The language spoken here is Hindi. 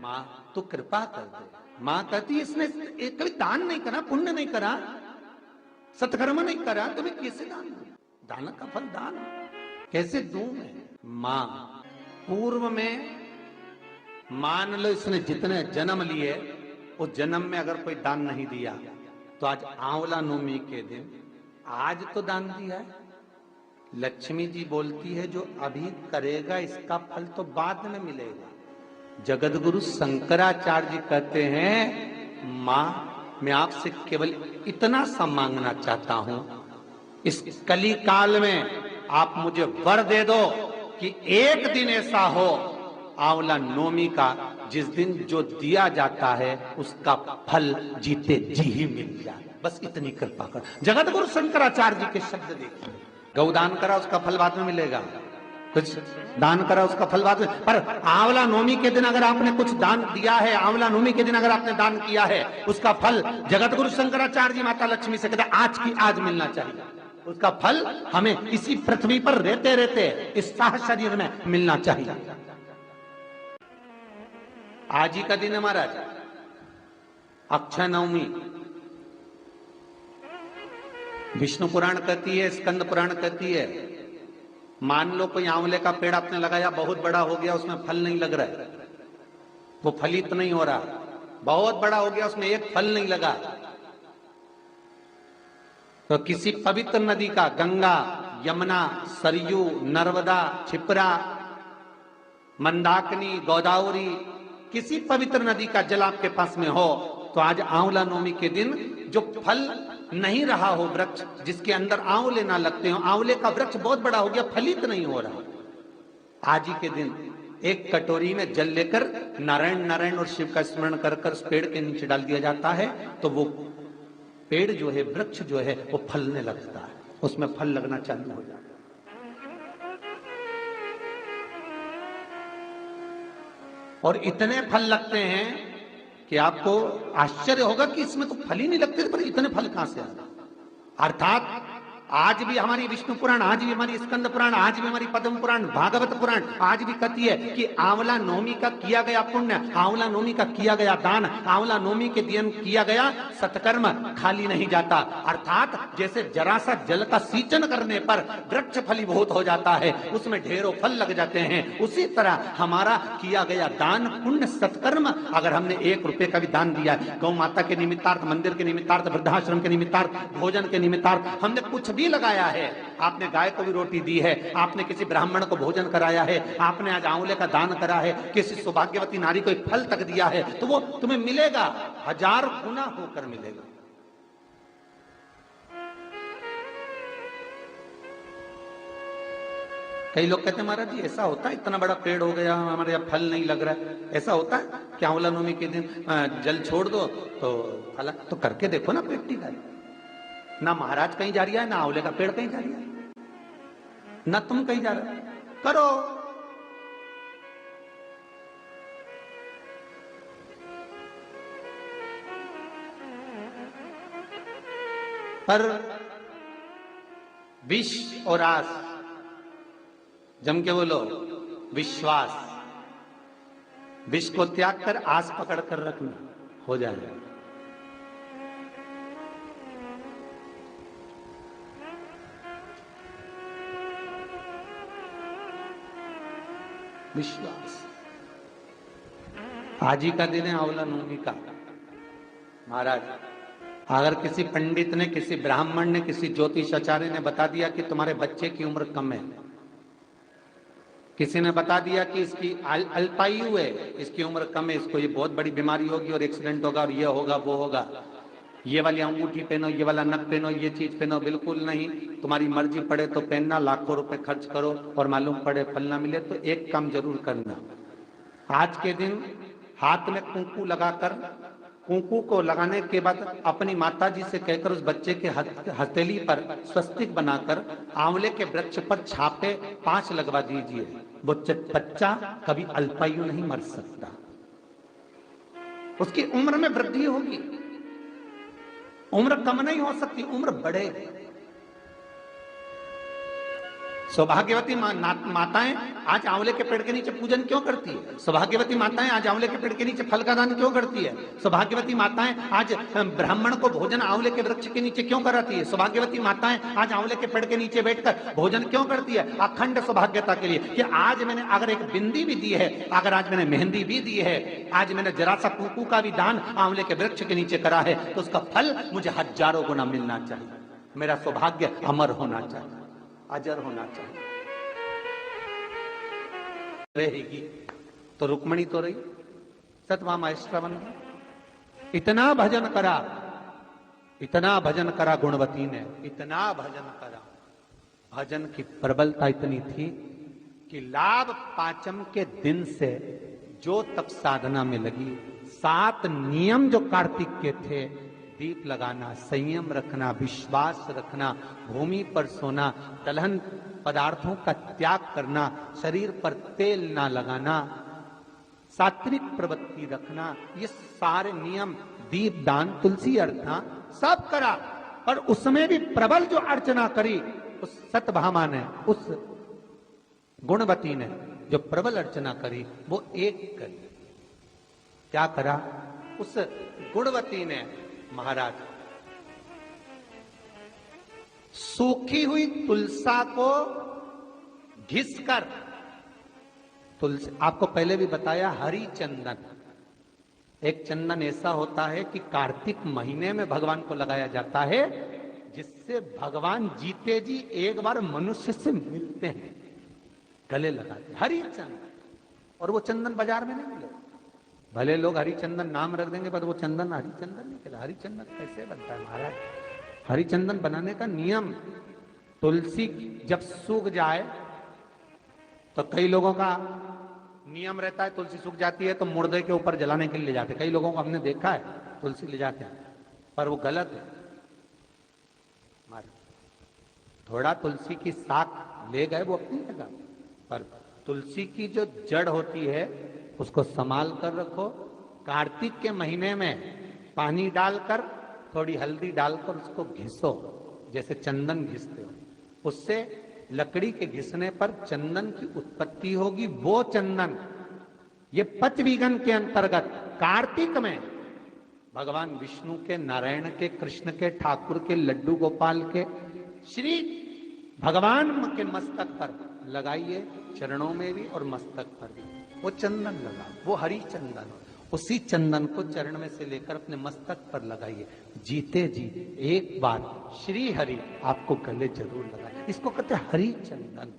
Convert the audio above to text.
माँ तो कृपा कर दे। माँ कहती है इसने कभी दान नहीं करा, पुण्य नहीं करा, सत्कर्म नहीं करा, तो मैं कैसे दान दूं? दान का फल दान कैसे दूं मैं? माँ पूर्व में मान लो इसने जितने जन्म लिए उस जन्म में अगर कोई दान नहीं दिया तो आज आंवला नवमी के दिन आज तो दान दिया है। लक्ष्मी जी बोलती है जो अभी करेगा इसका फल तो बाद में मिलेगा। जगत गुरु शंकराचार्य जी कहते हैं मां मैं आपसे केवल इतना सा मांगना चाहता हूं, इस कली काल में आप मुझे वर दे दो कि एक दिन ऐसा हो आंवला नवमी का जिस दिन जो दिया जाता है उसका फल जीते जी ही मिल जाए। बस इतनी कृपा कर। जगत गुरु शंकराचार्य जी के शब्द देखिए। गौदान करा उसका फल बाद में मिलेगा, कुछ दान करा उसका फल बाद में, पर आंवला नवमी के दिन अगर आपने कुछ दान दिया है, आंवला नवमी के दिन अगर आपने दान किया है उसका फल जगत गुरु शंकराचार्य जी माता लक्ष्मी से कहते आज की आज मिलना चाहिए। उसका फल हमें इसी पृथ्वी पर रहते रहते इस साह शरीर में मिलना चाहिए। आज ही का दिन है महाराज, अक्षय नवमी। विष्णु पुराण कहती है, स्कंद पुराण कहती है, मान लो कोई आंवले का पेड़ आपने लगाया, बहुत बड़ा हो गया, उसमें फल नहीं लग रहा है, वो फलित नहीं हो रहा, बहुत बड़ा हो गया उसमें एक फल नहीं लगा, तो किसी पवित्र नदी का, गंगा, यमुना, सरयू, नर्मदा, क्षिप्रा, मंदाकिनी, गोदावरी, किसी पवित्र नदी का जल आपके पास में हो तो आज आंवला नवमी के दिन जो फल नहीं रहा हो, वृक्ष जिसके अंदर आंवले ना लगते हो, आंवले का वृक्ष बहुत बड़ा हो गया, फलित नहीं हो रहा, आज ही के दिन एक कटोरी में जल लेकर नारायण नारायण और शिव का स्मरण कर कर उस पेड़ के नीचे डाल दिया जाता है तो वो पेड़ जो है, वृक्ष जो है वो फलने लगता है, उसमें फल लगना चालू हो जाता है। और इतने फल लगते हैं कि आपको आश्चर्य होगा कि इसमें तो फल ही नहीं लगते, पर इतने फल कहां से आते? अर्थात आज भी हमारी विष्णु पुराण, आज भी हमारी स्कंद पुराण, आज भी हमारी पद्म पुराण, भागवत पुराण आज भी कहती है कि आंवला नवमी का किया गया पुण्य, आंवला नवमी का किया गया दान, आंवला नवमी के दिन किया गया सत्कर्म खाली नहीं जाता। अर्थात जैसे जरा सा जल का सींचन करने पर वृक्ष फलीभूत हो जाता है, उसमें ढेरों फल लग जाते हैं, उसी तरह हमारा किया गया दान पुण्य सत्कर्म, अगर हमने 1 रुपए का भी दान दिया है, गौ माता के निमित्तार्थ, मंदिर के निमित्तार्थ, वृद्धाश्रम के निमित्तार्थ, भोजन के निमित्तार्थ हमने कुछ भी लगाया है, आपने गाय को भी रोटी दी है, आपने किसी ब्राह्मण को भोजन कराया है, आपने आज आंवले का दान करा है, किसी सौभाग्यवती नारी को एक फल तक दिया है, तो वो तुम्हें मिलेगा, 1000 गुना होकर मिलेगा। कई लोग कहते हैं महाराज जी ऐसा होता है, इतना बड़ा पेड़ हो गया हमारे यहाँ फल नहीं लग रहा है, ऐसा होता है कि आंवला नवमी के दिन जल छोड़ दो तो फल? तो करके देखो ना प्रैक्टिकल। ना महाराज कहीं जा रहा है, ना आंवले का पेड़ कहीं जा रहा है, ना तुम कहीं जा रहे, करो। पर विष और आस, जम के बोलो विश्वास, विष को त्याग कर आस पकड़ कर रखना, हो जाएगा। विश्वास। आज ही का दिन है आंवला नवमी का। महाराज अगर किसी पंडित ने, किसी ब्राह्मण ने, किसी ज्योतिषाचार्य ने बता दिया कि तुम्हारे बच्चे की उम्र कम है, किसी ने बता दिया कि इसकी अल्पायु है, इसकी उम्र कम है, इसको ये बहुत बड़ी बीमारी होगी और एक्सीडेंट होगा और ये होगा वो होगा, ये वाली अंगूठी पहनो, ये वाला नथ पहनो, ये चीज पहनो, बिल्कुल नहीं, तुम्हारी मर्जी पड़े तो पहनना, लाखों रुपए खर्च करो और मालूम पड़े फल ना मिले तो एक काम जरूर करना, आज के दिन हाथ में कुंकू लगाकर, कुंकू को लगाने के बाद अपनी माता जी से कहकर उस बच्चे के हथेली पर स्वस्तिक बनाकर आंवले के वृक्ष पर छापे 5 लगवा दीजिए। वो बच्चा कभी अल्पायु नहीं मर सकता, उसकी उम्र में वृद्धि होगी, उम्र कम नहीं हो सकती, उम्र बढ़ेगी। सौभाग्यवती माताएं आज आंवले के पेड़ के नीचे पूजन क्यों करती है? सौभाग्यवती माताएं आज आंवले के पेड़ के नीचे फल का दान क्यों करती है? सौभाग्यवती माताएं आज ब्राह्मण को भोजन आंवले के वृक्ष के नीचे क्यों कराती है? सौभाग्यवती माताएं आज आंवले के पेड़ के नीचे बैठकर भोजन क्यों करती है? अखंड सौभाग्यता के लिए कि आज मैंने अगर एक बिंदी भी दी है, अगर आज मैंने मेहंदी भी दी है, आज मैंने जरा सा कुकू का भी दान आंवले के वृक्ष के नीचे करा है, तो उसका फल मुझे हजारों गुना मिलना चाहिए। मेरा सौभाग्य अमर होना चाहिए, अजर होना चाहिए। रहेगी तो रुक्मणी तो रही, सतभामा एक्स्ट्रा बन गई। इतना भजन करा गुणवती ने, इतना भजन करा। भजन की प्रबलता इतनी थी कि लाभ पाचम के दिन से जो तप साधना में लगी, 7 नियम जो कार्तिक के थे, दीप लगाना, संयम रखना, विश्वास रखना, भूमि पर सोना, दलहन पदार्थों का त्याग करना, शरीर पर तेल ना लगाना, सात्विक प्रवृत्ति रखना, ये सारे नियम, दीप दान, तुलसी अर्चना सब करा। पर उसमें भी प्रबल जो अर्चना करी उस सतभामा ने, उस गुणवती ने जो प्रबल अर्चना करी वो एक करी। क्या करा उस गुणवती ने? महाराज सूखी हुई तुलसा को घिसकर, तुलसी आपको पहले भी बताया, हरी चंदन, एक चंदन ऐसा होता है कि कार्तिक महीने में भगवान को लगाया जाता है, जिससे भगवान जीते जी एक बार मनुष्य से मिलते हैं, गले लगाते, हरी चंदन। और वो चंदन बाजार में नहीं मिलेगा। भले लोग हरी चंदन नाम रख देंगे, पर वो चंदन हरी चंदन नहीं कहता। हरी चंदन कैसे बनता है महाराज? हरी चंदन बनाने का नियम, तुलसी जब सूख जाए तो कई लोगों का नियम रहता है, तुलसी सूख जाती है तो मुर्दे के ऊपर जलाने के लिए ले जाते। कई लोगों को हमने देखा है तुलसी ले जाते हैं, पर वो गलत है। थोड़ा तुलसी की शाख ले गए वो अपनी जगह, पर तुलसी की जो जड़ होती है उसको संभाल कर रखो। कार्तिक के महीने में पानी डालकर, थोड़ी हल्दी डालकर उसको घिसो, जैसे चंदन घिसते हो। उससे लकड़ी के घिसने पर चंदन की उत्पत्ति होगी। वो चंदन, ये पचविगन के अंतर्गत कार्तिक में भगवान विष्णु के, नारायण के, कृष्ण के, ठाकुर के, लड्डू गोपाल के, श्री भगवान के मस्तक पर लगाइए, चरणों में भी और मस्तक पर भी वो चंदन लगा, वो हरी चंदन। उसी चंदन को चरण में से लेकर अपने मस्तक पर लगाइए। जीते जी एक बार श्री हरि आपको गले जरूर लगाए। इसको कहते हैं हरी चंदन।